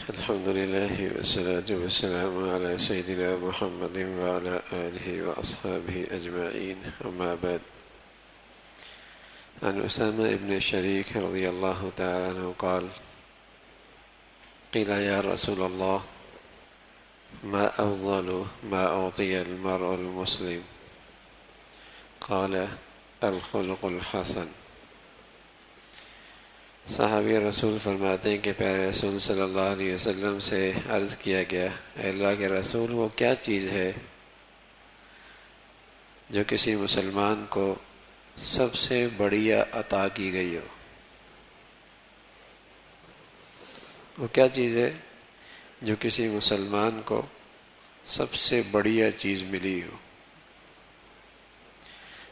الحمد لله والصلاة والسلام على سيدنا محمد وعلى آله وأصحابه أجمعين، أما بعد. عن أسامة بن شريك رضي الله تعالى عنه قال: قيل يا رسول الله ما أفضل ما أعطي المرء المسلم؟ قال: الخلق الحسن. صحابی رسول فرماتے ہیں کہ پیارے رسول صلی اللہ علیہ وسلم سے عرض کیا گیا، اے اللہ کے رسول، وہ کیا چیز ہے جو کسی مسلمان کو سب سے بڑھیا عطا کی گئی ہو؟ وہ کیا چیز ہے جو کسی مسلمان کو سب سے بڑھیا چیز ملی ہو؟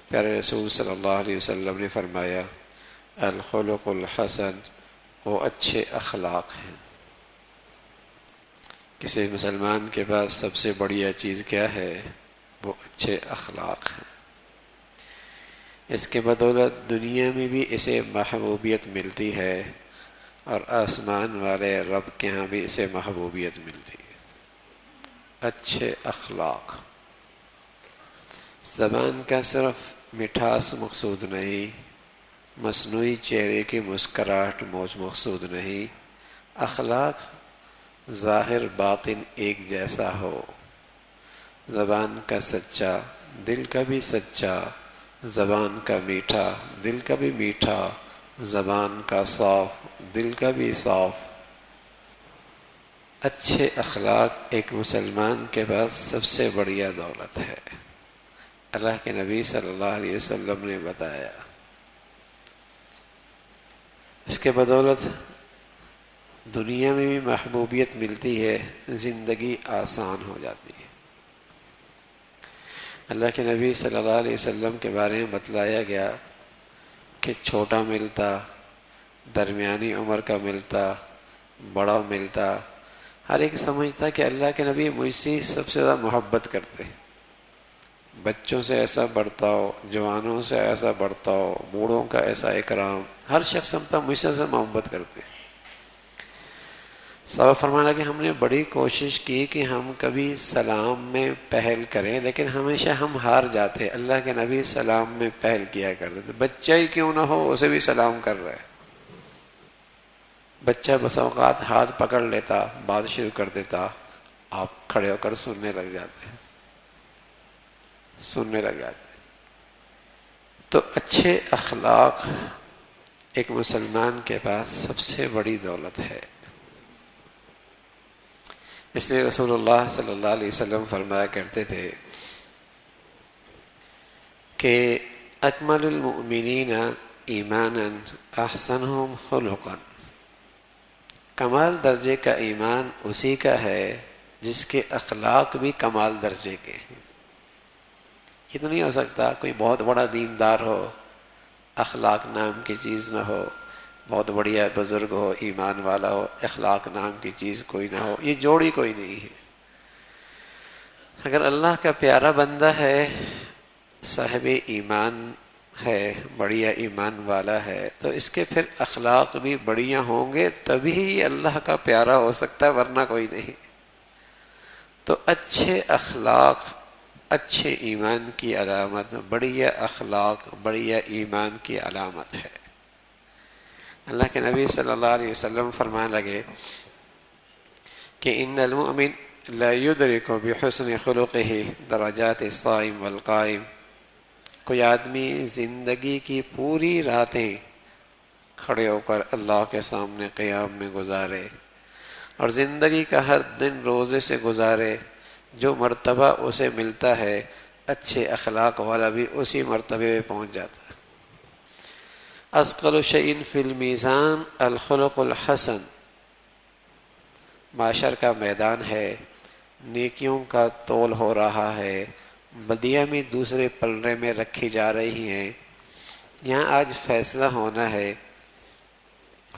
پیارے رسول صلی اللہ علیہ وسلم نے فرمایا، الخلق الحسن، وہ اچھے اخلاق ہیں۔ کسی مسلمان کے پاس سب سے بڑھیا چیز کیا ہے؟ وہ اچھے اخلاق ہیں۔ اس کے بدولت دنیا میں بھی اسے محبوبیت ملتی ہے اور آسمان والے رب کے ہاں بھی اسے محبوبیت ملتی ہے۔ اچھے اخلاق، زبان کا صرف مٹھاس مقصود نہیں، مصنوعی چہرے کی مسکراہٹ مقصود نہیں، اخلاق ظاہر باطن ایک جیسا ہو، زبان کا سچا، دل کا بھی سچا، زبان کا میٹھا، دل کا بھی میٹھا، زبان کا صاف، دل کا بھی صاف۔ اچھے اخلاق ایک مسلمان کے پاس سب سے بڑھیا دولت ہے۔ اللہ کے نبی صلی اللہ علیہ وسلم نے بتایا، اس کے بدولت دنیا میں بھی محبوبیت ملتی ہے، زندگی آسان ہو جاتی ہے۔ اللہ کے نبی صلی اللہ علیہ وسلم کے بارے میں بتلایا گیا کہ چھوٹا ملتا، درمیانی عمر کا ملتا، بڑا ملتا، ہر ایک سمجھتا کہ اللہ کے نبی مجھ سے سب سے زیادہ محبت کرتے، بچوں سے ایسا برتاؤ، جوانوں سے ایسا برتاؤ، بوڑھوں کا ایسا اکرام، ہر شخص سمجھتا مجھ سے محبت کرتے۔ صحابہ فرمانے لگے، ہم نے بڑی کوشش کی کہ ہم کبھی سلام میں پہل کریں، لیکن ہمیشہ ہم ہار جاتے۔ اللہ کے نبی سلام میں پہل کیا کرتے تھے، بچہ ہی کیوں نہ ہو اسے بھی سلام کر رہے۔ بچہ بس اوقات ہاتھ پکڑ لیتا، بات شروع کر دیتا، آپ کھڑے ہو کر سننے لگ جاتے۔ تو اچھے اخلاق ایک مسلمان کے پاس سب سے بڑی دولت ہے۔ اس لیے رسول اللہ صلی اللہ علیہ وسلم فرمایا کرتے تھے کہ اکمل المؤمنین ایمانا احسنہم خلقا، کمال درجے کا ایمان اسی کا ہے جس کے اخلاق بھی کمال درجے کے ہیں۔ یہ تو نہیں ہو سکتا کوئی بہت بڑا دیندار ہو، اخلاق نام کی چیز نہ ہو، بہت بڑھیا بزرگ ہو، ایمان والا ہو، اخلاق نام کی چیز کوئی نہ ہو، یہ جوڑی کوئی نہیں ہے۔ اگر اللہ کا پیارا بندہ ہے، صاحب ایمان ہے، بڑھیا ایمان والا ہے، تو اس کے پھر اخلاق بھی بڑھیا ہوں گے، تبھی اللہ کا پیارا ہو سکتا ہے، ورنہ کوئی نہیں۔ تو اچھے اخلاق اچھے ایمان کی علامت، بڑھیا اخلاق بڑھیا ایمان کی علامت ہے۔ اللہ کے نبی صلی اللہ علیہ وسلم فرمانے لگے کہ ان المؤمن لا يدرك بحسن خلقه درجات الصائم والقائم، کوئی آدمی زندگی کی پوری راتیں کھڑے ہو کر اللہ کے سامنے قیام میں گزارے اور زندگی کا ہر دن روزے سے گزارے، جو مرتبہ اسے ملتا ہے اچھے اخلاق والا بھی اسی مرتبے پہ پہنچ جاتا ہے۔ اثقل شیء فی المیزان الخلق الحسن، معاشر کا میدان ہے، نیکیوں کا تول ہو رہا ہے، بدیاں بھی دوسرے پلڑے میں رکھی جا رہی ہیں، یہاں آج فیصلہ ہونا ہے۔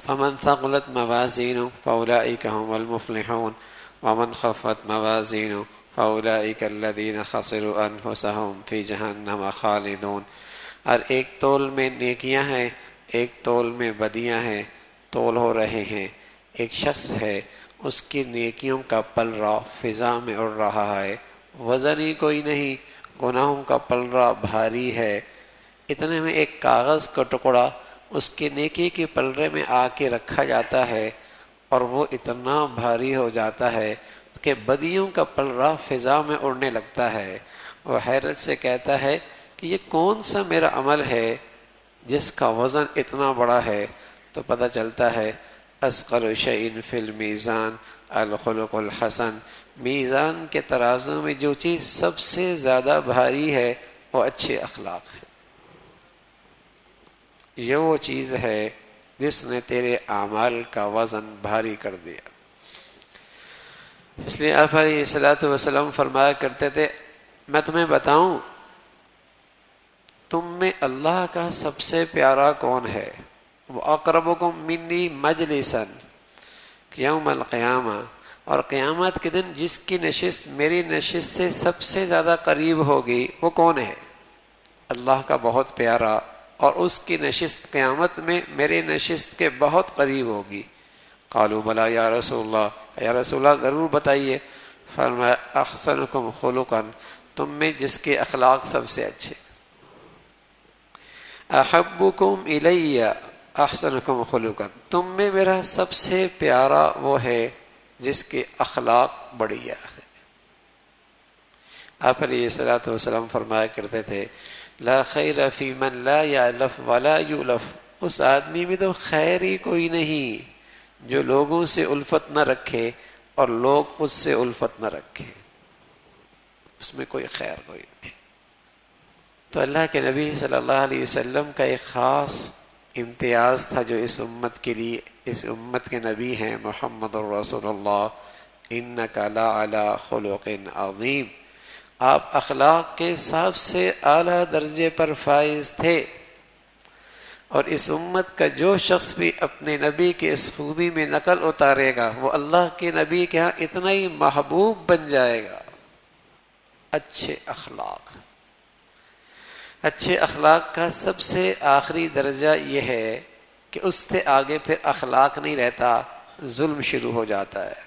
فمن ثقلت موازینہ فاولئک هم المفلحون ومن خفت موازینہ فاولئک الذین خسروا انفسهم فی جہنم خالدون۔ اور ایک تول میں نیکیاں ہیں، ایک تول میں بدیاں ہیں، تول ہو رہے ہیں۔ ایک شخص ہے اس کی نیکیوں کا پلڑا فضا میں اڑ رہا ہے، وزن ہی کوئی نہیں، گناہوں کا پلڑا بھاری ہے۔ اتنے میں ایک کاغذ کا ٹکڑا اس کی نیکی کے پلڑے میں آ کے رکھا جاتا ہے اور وہ اتنا بھاری ہو جاتا ہے کہ بدیوں کا پلڑا فضا میں اڑنے لگتا ہے۔ وہ حیرت سے کہتا ہے کہ یہ کون سا میرا عمل ہے جس کا وزن اتنا بڑا ہے؟ تو پتہ چلتا ہے اثقل شیء فی المیزان الخلق الحسن، میزان کے ترازو میں جو چیز سب سے زیادہ بھاری ہے وہ اچھے اخلاق ہے۔ یہ وہ چیز ہے جس نے تیرے اعمال کا وزن بھاری کر دیا۔ اس لیے آپ علیہ الصلوۃ والسلام فرمایا کرتے تھے، میں تمہیں بتاؤں تم میں اللہ کا سب سے پیارا کون ہے؟ وَأَقْرَبُكُم مِّنِّي مَجْلِسًا، یوم القیامہ، اور قیامت کے دن جس کی نشست میری نشست سے سب سے زیادہ قریب ہوگی وہ کون ہے؟ اللہ کا بہت پیارا، اور اس کی نشست قیامت میں میری نشست کے بہت قریب ہوگی۔ قالوا بلا یا رسول اللہ، یا رسول اللہ ضرور بتائیے۔ فرمایا احسنکم خلقا، تم میں جس کے اخلاق سب سے اچھے۔ احبکم الی احسنکم خلقا، تم میں میرا سب سے پیارا وہ ہے جس کے اخلاق بڑھیا ہے۔ آپ علیہ الصلوۃ والسلام فرمایا کرتے تھے، لا خیر فی من لا یعلف ولا یولف، اس آدمی میں تو خیر ہی کوئی نہیں جو لوگوں سے الفت نہ رکھے اور لوگ اس سے الفت نہ رکھیں، اس میں کوئی خیر کوئی نہیں۔ تو اللہ کے نبی صلی اللہ علیہ وسلم کا ایک خاص امتیاز تھا جو اس امت کے لیے، اس امت کے نبی ہیں محمد الرسول اللہ، انک لعلی خلق عظیم، آپ اخلاق کے سب سے اعلیٰ درجے پر فائز تھے۔ اور اس امت کا جو شخص بھی اپنے نبی کے اس خوبی میں نقل اتارے گا وہ اللہ کے نبی کے ہاں اتنا ہی محبوب بن جائے گا۔ اچھے اخلاق، اچھے اخلاق کا سب سے آخری درجہ یہ ہے کہ اس سے آگے پھر اخلاق نہیں رہتا، ظلم شروع ہو جاتا ہے۔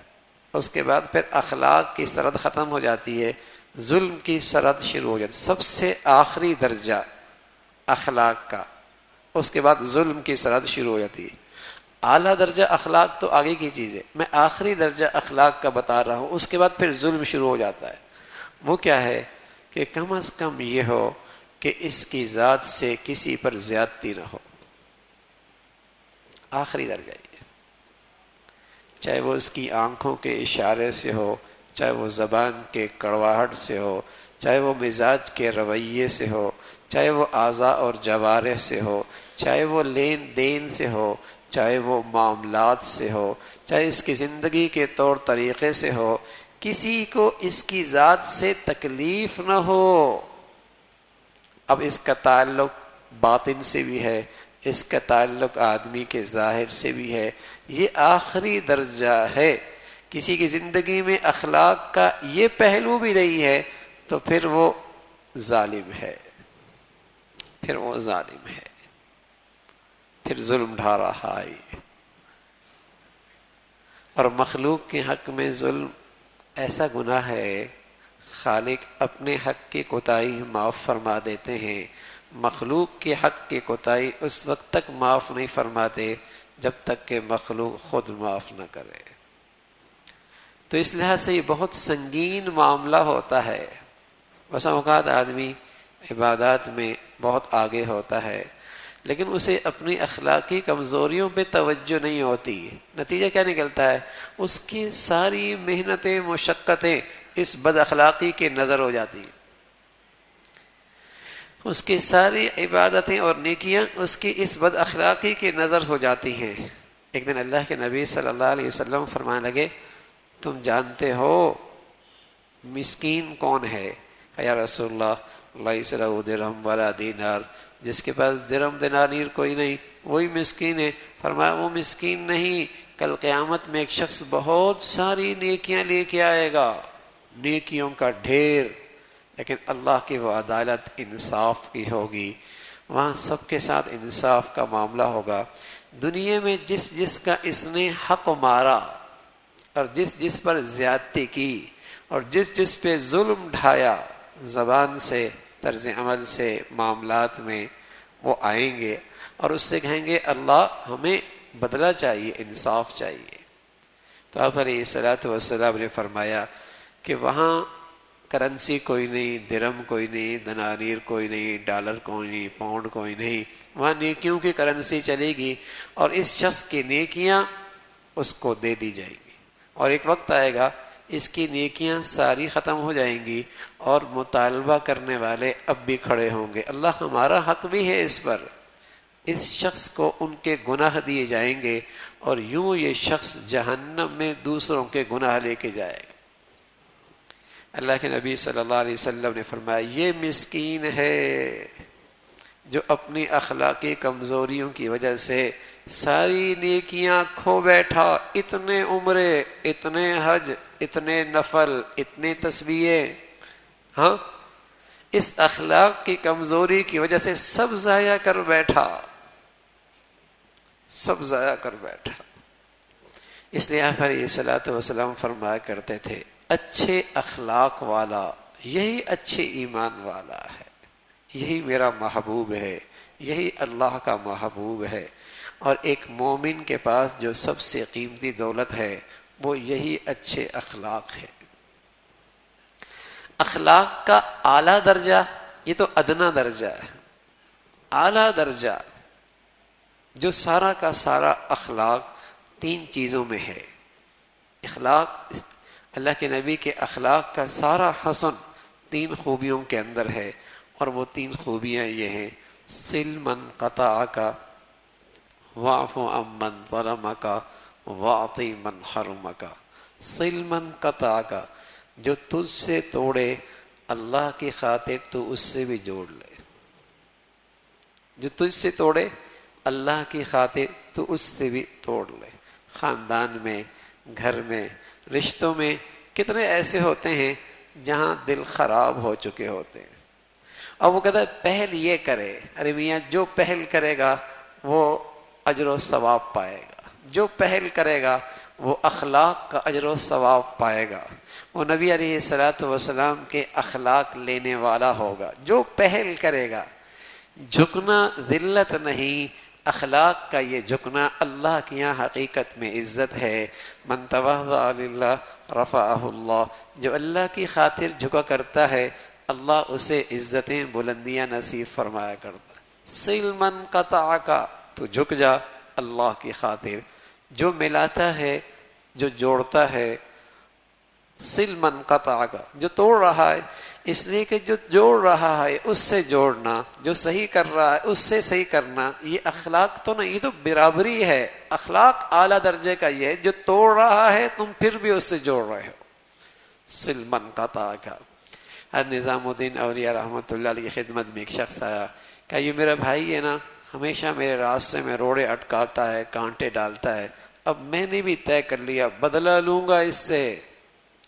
اس کے بعد پھر اخلاق کی سرحد ختم ہو جاتی ہے، ظلم کی سرحد شروع ہو جاتی ہے۔ سب سے آخری درجہ اخلاق کا، اس کے بعد ظلم کی سرحد شروع ہو جاتی ہے۔ اعلیٰ درجہ اخلاق تو آگے کی چیز ہے، میں آخری درجہ اخلاق کا بتا رہا ہوں۔ اس کے بعد پھر ظلم شروع ہو جاتا ہے۔ وہ کیا ہے کہ کم از کم یہ ہو کہ اس کی ذات سے کسی پر زیادتی نہ ہو، آخری درجہ یہ، چاہے وہ اس کی آنکھوں کے اشارے سے ہو، چاہے وہ زبان کے کڑواہٹ سے ہو، چاہے وہ مزاج کے رویے سے ہو، چاہے وہ اعضاء اور جوارح سے ہو، چاہے وہ لین دین سے ہو، چاہے وہ معاملات سے ہو، چاہے اس کی زندگی کے طور طریقے سے ہو، کسی کو اس کی ذات سے تکلیف نہ ہو۔ اب اس کا تعلق باطن سے بھی ہے، اس کا تعلق آدمی کے ظاہر سے بھی ہے، یہ آخری درجہ ہے۔ کسی کی زندگی میں اخلاق کا یہ پہلو بھی نہیں ہے تو پھر وہ ظالم ہے، پھر وہ ظالم ہے، پھر ظلم ڈھا رہا ہے۔ اور مخلوق کے حق میں ظلم ایسا گناہ ہے، خالق اپنے حق کی کوتاہی معاف فرما دیتے ہیں، مخلوق کے حق کی کوتاہی اس وقت تک معاف نہیں فرماتے جب تک کہ مخلوق خود معاف نہ کرے۔ تو اس لحاظ سے یہ بہت سنگین معاملہ ہوتا ہے۔ بسا اوقات آدمی عبادات میں بہت آگے ہوتا ہے لیکن اسے اپنی اخلاقی کمزوریوں پہ توجہ نہیں ہوتی، نتیجہ کیا نکلتا ہے؟ اس کی ساری محنتیں مشقتیں اس بد اخلاقی کے نظر ہو جاتی ہیں، اس کی ساری عبادتیں اور نیکیاں اس کی اس بد اخلاقی کی نظر ہو جاتی ہیں۔ ایک دن اللہ کے نبی صلی اللہ علیہ وسلم فرمانے لگے، تم جانتے ہو مسکین کون ہے؟ یا رسول اللہ، لیس لہ درہم ولا دینار، جس کے پاس درہم دینار کوئی نہیں وہی مسکین ہے۔ فرمایا وہ مسکین نہیں، کل قیامت میں ایک شخص بہت ساری نیکیاں لے کے آئے گا، نیکیوں کا ڈھیر، لیکن اللہ کی وہ عدالت انصاف کی ہوگی، وہاں سب کے ساتھ انصاف کا معاملہ ہوگا۔ دنیا میں جس جس کا اس نے حق مارا، اور جس جس پر زیادتی کی اور جس جس پہ ظلم ڈھایا، زبان سے، طرز عمل سے، معاملات میں، وہ آئیں گے اور اس سے کہیں گے اللہ ہمیں بدلہ چاہیے، انصاف چاہیے۔ تو آپ علیہ الصلوۃ والسلام نے فرمایا کہ وہاں کرنسی کوئی نہیں، درہم کوئی نہیں، دنانیر کوئی نہیں، ڈالر کوئی نہیں، پاؤنڈ کوئی نہیں، وہاں نیکیوں کی کرنسی چلے گی اور اس شخص کی نیکیاں اس کو دے دی جائیں گی، اور ایک وقت آئے گا اس کی نیکیاں ساری ختم ہو جائیں گی اور مطالبہ کرنے والے اب بھی کھڑے ہوں گے، اللہ ہمارا حق بھی ہے اس پر۔ اس شخص کو ان کے گناہ دیے جائیں گے اور یوں یہ شخص جہنم میں دوسروں کے گناہ لے کے جائے گا۔ اللہ کے نبی صلی اللہ علیہ وسلم نے فرمایا یہ مسکین ہے جو اپنی اخلاقی کمزوریوں کی وجہ سے ساری نیکیاں کھو بیٹھا، اتنے عمرے، اتنے حج، اتنے نفل، اتنے تسبیحیں، ہاں، اس اخلاق کی کمزوری کی وجہ سے سب ضائع کر بیٹھا، سب ضائع کر بیٹھا۔ اس لیے آپ علیہ الصلوۃ والسلام فرمایا کرتے تھے اچھے اخلاق والا یہی اچھے ایمان والا ہے، یہی میرا محبوب ہے، یہی اللہ کا محبوب ہے۔ اور ایک مومن کے پاس جو سب سے قیمتی دولت ہے وہ یہی اچھے اخلاق ہے۔ اخلاق کا اعلیٰ درجہ، یہ تو ادنا درجہ ہے، اعلیٰ درجہ جو سارا کا سارا اخلاق تین چیزوں میں ہے۔ اخلاق، اللہ کے نبی کے اخلاق کا سارا حسن تین خوبیوں کے اندر ہے، اور وہ تین خوبیاں یہ ہیں: صل من قطعک، واعف عمن ظلمک، واعطِ من حرمک۔ صل من قطعک، جو تجھ سے توڑے اللہ کی خاطر تو اس سے بھی جوڑ لے، جو تجھ سے توڑے اللہ کی خاطر تو اس سے بھی توڑ لے۔ خاندان میں، گھر میں، رشتوں میں کتنے ایسے ہوتے ہیں جہاں دل خراب ہو چکے ہوتے ہیں، اور وہ کہتا ہے پہل یہ کرے، ارے میاں جو پہل کرے گا وہ اجر و ثواب پائے گا، جو پہل کرے گا وہ اخلاق کا اجر و ثواب پائے گا، وہ نبی علیہ الصلوۃ والسلام کے اخلاق لینے والا ہوگا، جو پہل کرے گا۔ جھکنا ذلت نہیں، اخلاق کا یہ جھکنا اللہ کے یہاں حقیقت میں عزت ہے۔ من تواضع للہ رفعہ اللہ، جو اللہ کی خاطر جھکا کرتا ہے اللہ اسے عزتیں، بلندیاں نصیب فرمایا کرتا ہے۔ صل من قطعک، تو جھک جا اللہ کی خاطر، جو ملاتا ہے، جو جوڑتا ہے۔ صل من قطعک، جو توڑ رہا ہے، اس لیے کہ جو جوڑ رہا ہے اس سے جوڑنا، جو صحیح کر رہا ہے اس سے صحیح کرنا، یہ اخلاق تو نہیں، یہ تو برابری ہے۔ اخلاق اعلیٰ درجے کا یہ ہے جو توڑ رہا ہے تم پھر بھی اس سے جوڑ رہے ہو۔ صل من قطعک۔ نظام الدین اولیاء رحمۃ اللہ علیہ کی خدمت میں ایک شخص آیا کہ یہ میرا بھائی ہے نا، ہمیشہ میرے راستے میں روڑے اٹکاتا ہے، کانٹے ڈالتا ہے، اب میں نے بھی طے کر لیا بدلہ لوں گا اس سے،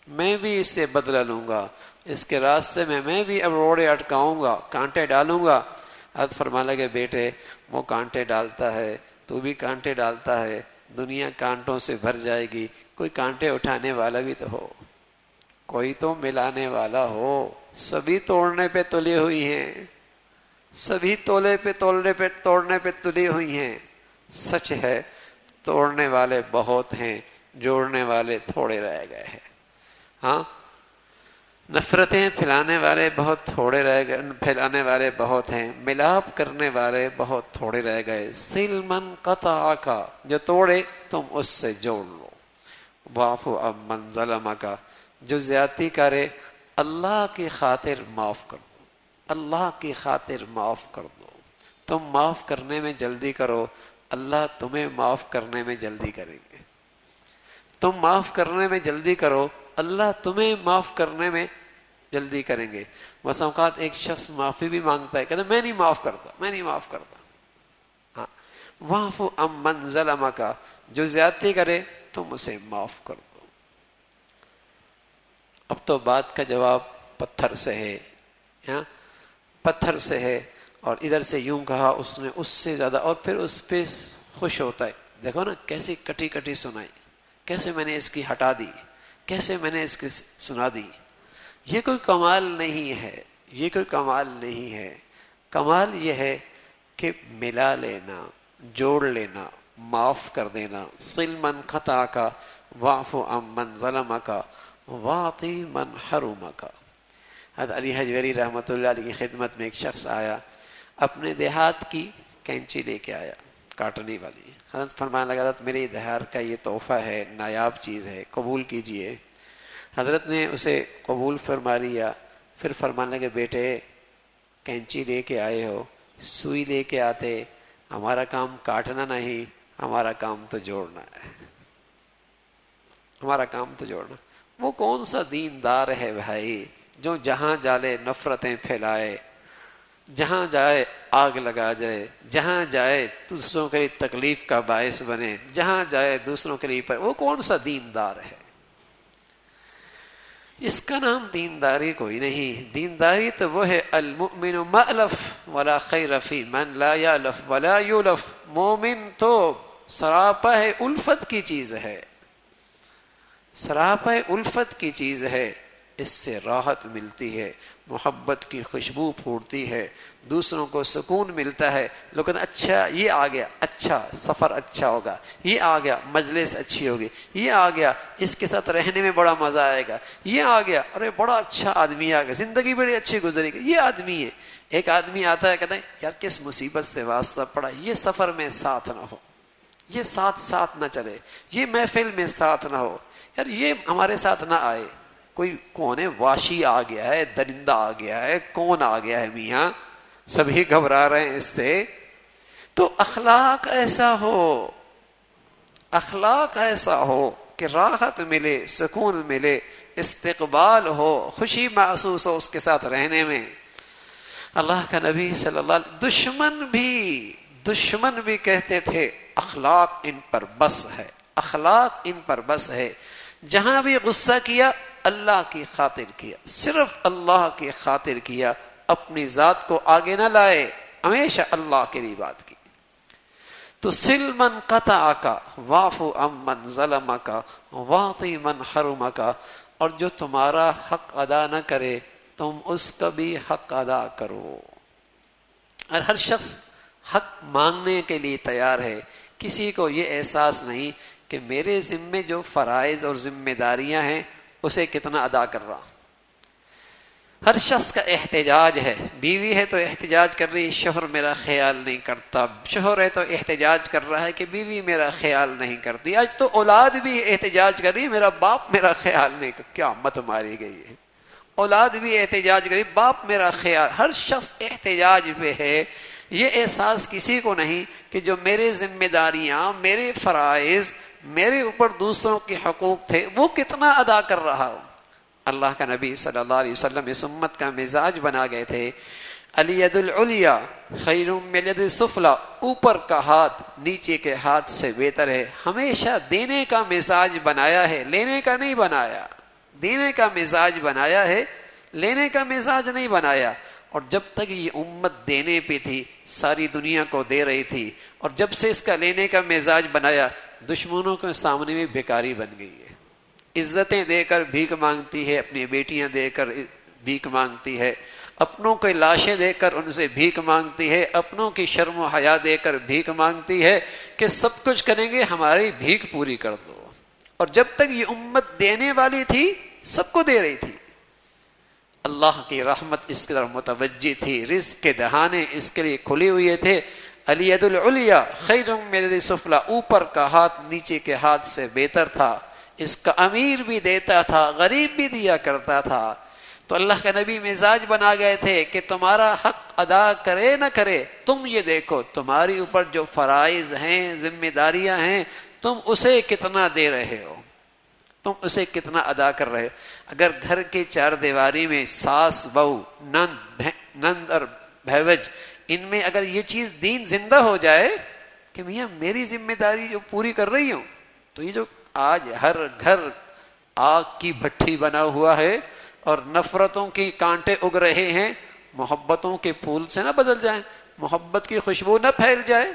میں بھی اس سے بدلہ لوں گا، اس کے راستے میں بھی اب روڑے اٹکاؤں گا، کانٹے ڈالوں گا۔ حضرت فرمانے لگے بیٹے وہ کانٹے ڈالتا ہے، تو بھی کانٹے ڈالتا ہے، دنیا کانٹوں سے بھر جائے گی، کوئی کانٹے اٹھانے والا بھی تو ہو، کوئی تو ملانے والا ہو۔ سبھی توڑنے پہ تلی ہوئی ہیں، سبھی توڑنے پہ تلی ہوئی ہیں۔ سچ ہے توڑنے والے بہت ہیں، جوڑنے والے تھوڑے رہ گئے ہیں۔ ہاں، نفرتیں پھیلانے والے بہت تھوڑے رہ گئے، پھیلانے والے بہت ہیں، ملاپ کرنے والے بہت تھوڑے رہ گئے۔ صل من قطعک، جو توڑے تم اس سے جوڑ لو۔ واعف عمن ظلمک، جو زیادتی کرے اللہ کی خاطر معاف کر دو، اللہ کی خاطر معاف کر دو۔ تم معاف کرنے میں جلدی کرو، اللہ تمہیں معاف کرنے میں جلدی کریں گے۔ تم معاف کرنے میں جلدی کرو، اللہ تمہیں معاف کرنے میں جلدی کریں گے۔ بس اوقات ایک شخص معافی بھی مانگتا ہے، کہتا ہے میں نہیں معاف کرتا، میں نہیں معاف کرتا۔ ہاں، واعف عمن ظلمک، جو زیادتی کرے تم اسے معاف کر دو۔ اب تو بات کا جواب پتھر سے ہے، پتھر سے ہے، اور ادھر سے یوں کہا اس نے، اس سے زیادہ، اور پھر اس پہ خوش ہوتا ہے۔ دیکھو نا کیسی کٹی کٹی سنائی، کیسے میں نے اس کی ہٹا دی، کیسے میں نے اس کی سنا دی. یہ کوئی کمال نہیں ہے، یہ کوئی کمال نہیں ہے. کمال یہ ہے کہ ملا لینا، جوڑ لینا، معاف کر دینا. صل من قطع کا واعف عن من ظلم کا واعطی من حرم کا. حضرت علی حجویری رحمۃ اللہ علیہ کی خدمت میں ایک شخص آیا، اپنے دیہات کی کینچی لے کے آیا کاٹنے والی. حضرت فرمانے لگا حضرت میرے دیہات کا یہ تحفہ ہے، نایاب چیز ہے، قبول کیجئے. حضرت نے اسے قبول فرما لیا. پھر فرمانے لگے بیٹے کینچی لے کے آئے ہو، سوئی لے کے آتے، ہمارا کام کاٹنا نہیں، ہمارا کام تو جوڑنا ہے، ہمارا کام تو جوڑنا. وہ کون سا دیندار ہے بھائی جو جہاں جالے نفرتیں پھیلائے، جہاں جائے آگ لگا جائے، جہاں جائے دوسروں کے لیے تکلیف کا باعث بنے، جہاں جائے دوسروں کے لیے وہ کون سا دیندار ہے؟ اس کا نام دینداری کوئی نہیں. دینداری تو وہ ہے المؤمن مألف ولا خیر فی من لا یألف ولا یولف. مومن تو سراپا ہے الفت کی چیز ہے، سراپا الفت کی چیز ہے. اس سے راحت ملتی ہے، محبت کی خوشبو پھوٹتی ہے، دوسروں کو سکون ملتا ہے. لیکن اچھا یہ آ گیا، اچھا سفر اچھا ہوگا، یہ آ گیا مجلس اچھی ہوگی، یہ آ گیا اس کے ساتھ رہنے میں بڑا مزہ آئے گا، یہ آ گیا ارے بڑا اچھا آدمی آ گیا، زندگی بڑی اچھی گزرے گی، یہ آدمی ہے. ایک آدمی آتا ہے کہتا ہے یار کس مصیبت سے واسطہ پڑا، یہ سفر میں ساتھ نہ ہو، یہ ساتھ نہ چلے، یہ محفل میں ساتھ نہ ہو، یار یہ ہمارے ساتھ نہ آئے. کوئی کون ہے، واشی آ گیا ہے، درندہ آ گیا ہے، کون آ گیا ہے میاں، سبھی گھبرا رہے ہیں اس سے. تو اخلاق ایسا ہو، اخلاق ایسا ہو کہ راحت ملے، سکون ملے، استقبال ہو، خوشی محسوس ہو اس کے ساتھ رہنے میں. اللہ کا نبی صلی اللہ علیہ وسلم دشمن بھی کہتے تھے اخلاق ان پر بس ہے، اخلاق ان پر بس ہے. جہاں بھی غصہ کیا اللہ کی خاطر کیا، صرف اللہ کی خاطر کیا، اپنی ذات کو آگے نہ لائے، ہمیشہ اللہ کے لیے بات کی. تو سل من قطع کا واعف عن من ظلم کا واعطی من حرم کا. اور جو تمہارا حق ادا نہ کرے تم اس کا بھی حق ادا کرو. اور ہر شخص حق مانگنے کے لیے تیار ہے. کسی کو یہ احساس نہیں کہ میرے ذمے جو فرائض اور ذمہ داریاں ہیں اسے کتنا ادا کر رہا. ہر شخص کا احتجاج ہے. بیوی ہے تو احتجاج کر رہی شوہر میرا خیال نہیں کرتا، شوہر ہے تو احتجاج کر رہا ہے کہ بیوی میرا خیال نہیں کرتی. آج تو اولاد بھی احتجاج کر رہی میرا باپ میرا خیال نہیں کرتا. کیا مت ماری گئی ہے، اولاد بھی احتجاج کر رہی باپ میرا خیال. ہر شخص احتجاج پہ ہے. یہ احساس کسی کو نہیں کہ جو میرے ذمہ داریاں، میرے فرائض، میرے اوپر دوسروں کے حقوق تھے وہ کتنا ادا کر رہا ہوں. اللہ کا نبی صلی اللہ علیہ وسلم اس امت کا مزاج بنا گئے تھے. الید العلیٰ خیر من الید السفلیٰ. اوپر کا ہاتھ نیچے کے ہاتھ سے بہتر ہے. ہمیشہ دینے کا مزاج بنایا ہے، لینے کا نہیں بنایا. دینے کا مزاج بنایا ہے، لینے کا مزاج نہیں بنایا. اور جب تک یہ امت دینے پہ تھی ساری دنیا کو دے رہی تھی، اور جب سے اس کا لینے کا مزاج بنایا دشمنوں کے سامنے میں بیکاری بن گئی ہے. عزتیں دے کر بھیک مانگتی ہے، اپنی بیٹیاں دے کر بھیک مانگتی ہے، اپنوں کے لاشیں دے کر ان سے بھیک مانگتی ہے، اپنوں کی شرم و حیا دے کر بھیک مانگتی ہے کہ سب کچھ کریں گے ہماری بھیک پوری کر دو. اور جب تک یہ امت دینے والی تھی سب کو دے رہی تھی. اللہ کی رحمت اس کی طرف متوجہ تھی، رزق کے دہانے اس کے لیے کھلے ہوئے تھے. الید العلیٰ خیر من الید السفلیٰ. اوپر کا ہاتھ نیچے کے ہاتھ سے بہتر تھا. اس کا امیر بھی دیتا تھا، غریب بھی دیا کرتا تھا. تو اللہ کا نبی مزاج بنا گئے تھے کہ تمہارا حق ادا کرے نہ کرے تم یہ دیکھو تمہاری اوپر جو فرائض ہیں، ذمہ داریاں ہیں، تم اسے کتنا دے رہے ہو، تم اسے کتنا ادا کر رہے ہو. اگر گھر کے چار دیواری میں ساس بہو، نند اور بھیوج، ان میں اگر یہ چیز دین زندہ ہو جائے کہ میاں میری ذمہ داری جو پوری کر رہی ہوں، تو یہ جو آج ہر گھر آگ کی بھٹی بنا ہوا ہے اور نفرتوں کی کانٹے اگ رہے ہیں، محبتوں کے پھول سے نہ بدل جائیں، محبت کی خوشبو نہ پھیل جائے.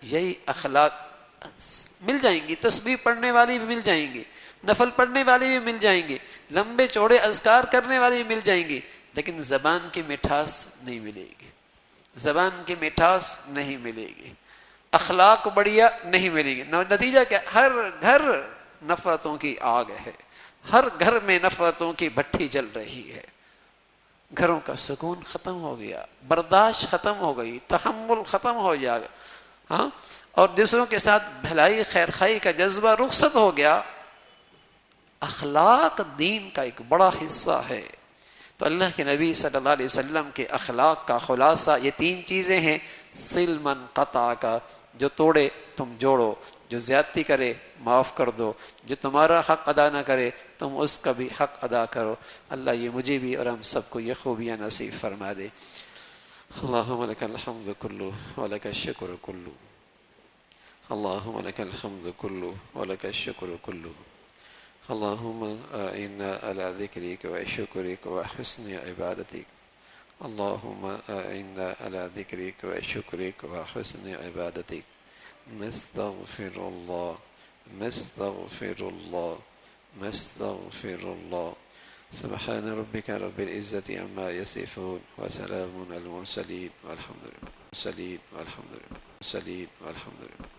یہی اخلاق مل جائیں گی، تسبیح پڑھنے والی بھی مل جائیں گی، نفل پڑھنے والی بھی مل جائیں گی، لمبے چوڑے اذکار کرنے والی بھی مل جائیں گی، لیکن زبان کی مٹھاس نہیں ملے گی، زبان کی مٹھاس نہیں ملے گی، اخلاق بڑھیا نہیں ملے گی۔ نتیجہ کیا؟ ہر گھر نفرتوں کی آگ ہے، ہر گھر میں نفرتوں کی بھٹی جل رہی ہے، گھروں کا سکون ختم ہو گیا، برداشت ختم ہو گئی، تحمل ختم ہو جائے گا، ہاں، اور دوسروں کے ساتھ بھلائی خیر خائی کا جذبہ رخصت ہو گیا۔ اخلاق دین کا ایک بڑا حصہ ہے۔ تو اللہ کے نبی صلی اللہ علیہ وسلم کے اخلاق کا خلاصہ یہ تین چیزیں ہیں: سل من قطع کا، جو توڑے تم جوڑو، جو زیادتی کرے معاف کر دو، جو تمہارا حق ادا نہ کرے تم اس کا بھی حق ادا کرو۔ اللہ یہ مجھے بھی اور ہم سب کو یہ خوبیاں نصیب فرما دے۔ اللہم لک الحمد کلو ولک الشکر کلو، اللہم لک الحمد کلو ولک الشکر کلو، اللہم اعنا علی ذکرک و شکرک و حسن عبادتک، اللہم اعنا علی ذکرک و شکرک و حسن عبادتک، نستغفر اللہ نستغفر اللہ نستغفر اللہ۔ سبحان ربک رب العزت عما یصفون وسلام علی المرسلین والحمد للہ